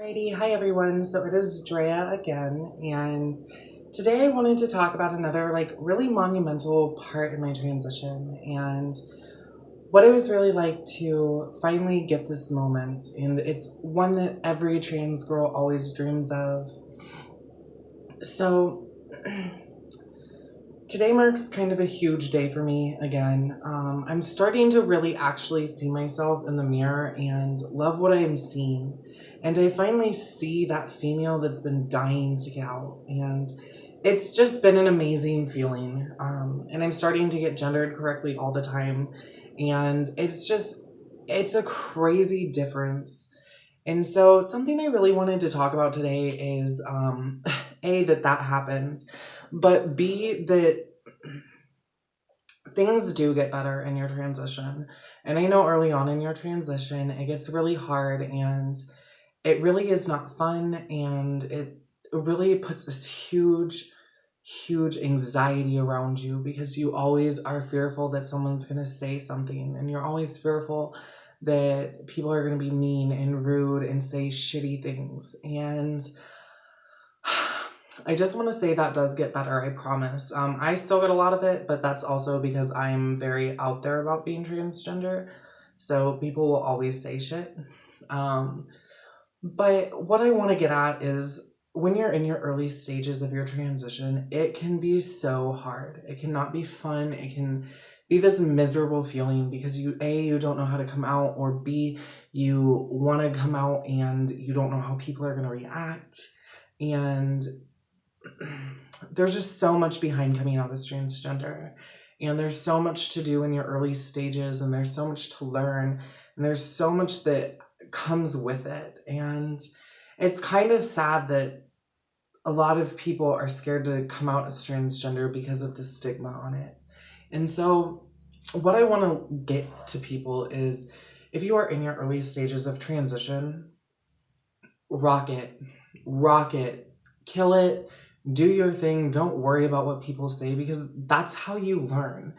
Alrighty, hi everyone. So it is Drea again, and today I wanted to talk about another really monumental part in my transition and what it was really like to finally get this moment. And it's one that every trans girl always dreams of. So today marks kind of a huge day for me again. I'm starting to really actually see myself in the mirror and love what I am seeing. And I finally see that female that's been dying to get out. And it's just been an amazing feeling. And I'm starting to get gendered correctly all the time. And it's a crazy difference. And so something I really wanted to talk about today is A, that happens, but B, that things do get better in your transition. And I know early on in your transition, it gets really hard and it really is not fun. And it really puts this huge anxiety around you because you always are fearful that someone's going to say something. And you're always fearful that people are going to be mean and rude and say shitty things. And I just want to say that does get better, I promise. I still get a lot of it, but that's also because I'm very out there about being transgender. So people will always say shit. But what I want to get at is when you're in your early stages of your transition, it can be so hard. It cannot be fun. It can be this miserable feeling because you don't know how to come out, or B, you want to come out and you don't know how people are going to react. And there's just so much behind coming out as transgender, and there's so much to do in your early stages, and there's so much to learn, and there's so much that comes with it. And it's kind of sad that a lot of people are scared to come out as transgender because of the stigma on it. And so what I want to get to people is, if you are in your early stages of transition, rock it, kill it, do your thing. Don't worry about what people say, because that's how you learn.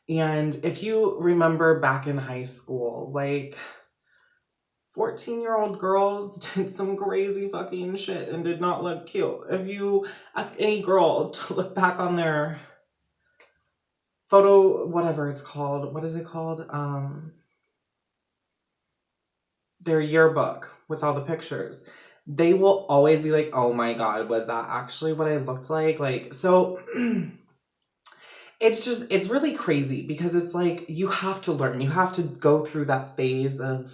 And if you remember back in high school, 14-year-old girls did some crazy fucking shit and did not look cute. If you ask any girl to look back on their photo, whatever it's called, what is it called? Their yearbook with all the pictures, they will always be like, oh my God, was that actually what I looked like? So it's really crazy because it's like, you have to learn, you have to go through that phase of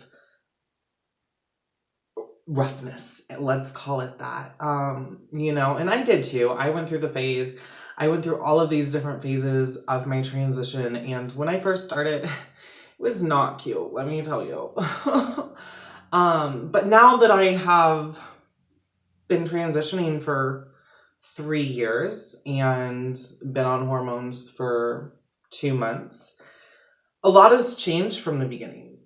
roughness, let's call it that. And I did too. I went through the phase. I went through all of these different phases of my transition, and when I first started, it was not cute, let me tell you. But now that I have been transitioning for 3 years and been on hormones for 2 months, a lot has changed from the beginning.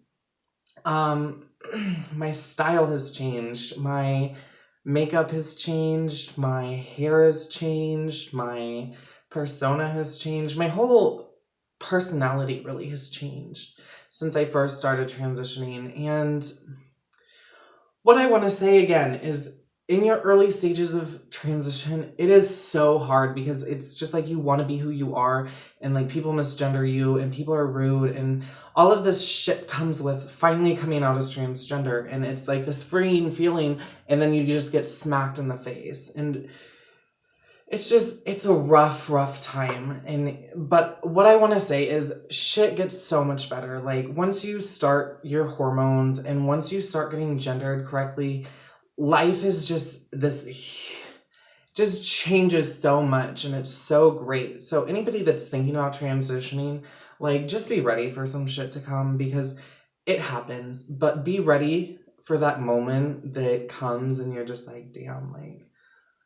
My style has changed, my makeup has changed, my hair has changed, my persona has changed, my whole personality really has changed since I first started transitioning. And what I want to say again is, in your early stages of transition, it is so hard because it's just like, you want to be who you are, and people misgender you, and people are rude, and all of this shit comes with finally coming out as transgender. And it's like this freeing feeling, and then you just get smacked in the face. And it's a rough time. But what I want to say is, shit gets so much better. Once you start your hormones and once you start getting gendered correctly, life is just changes so much, and it's so great. So anybody that's thinking about transitioning, just be ready for some shit to come, because it happens. But be ready for that moment that comes and you're just like, damn,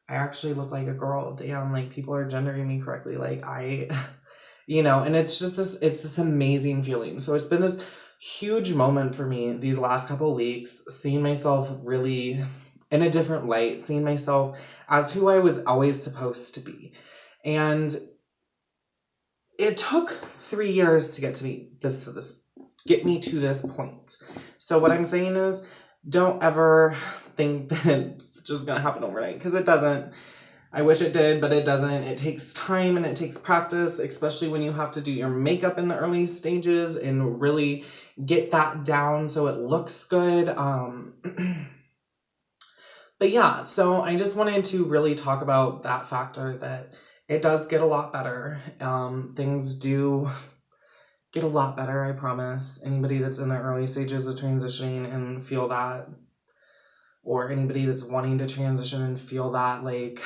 I actually look like a girl. Damn, people are gendering me correctly. And it's this amazing feeling. So it's been this huge moment for me these last couple of weeks, seeing myself really in a different light, seeing myself as who I was always supposed to be. And it took 3 years to get me to this point. So what I'm saying is, don't ever think that it's just gonna happen overnight, because it doesn't. I wish it did, but it doesn't. It takes time and it takes practice, especially when you have to do your makeup in the early stages and really get that down so it looks good. But yeah, so I just wanted to really talk about that factor, that it does get a lot better. Things do get a lot better, I promise. Anybody that's in the early stages of transitioning and feel that, or anybody that's wanting to transition and feel that, like,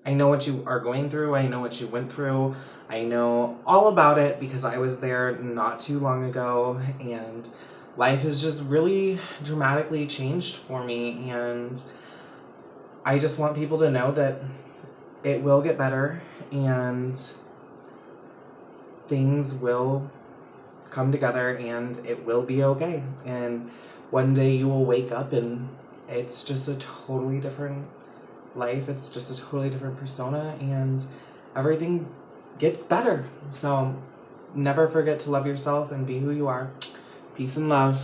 I know what you are going through. I know what you went through. I know all about it because I was there not too long ago, and life has just really dramatically changed for me. And I just want people to know that it will get better and things will come together and it will be okay. And one day you will wake up and it's just a totally different life. It's just a totally different persona and everything gets better. So never forget to love yourself and be who you are. Peace and love.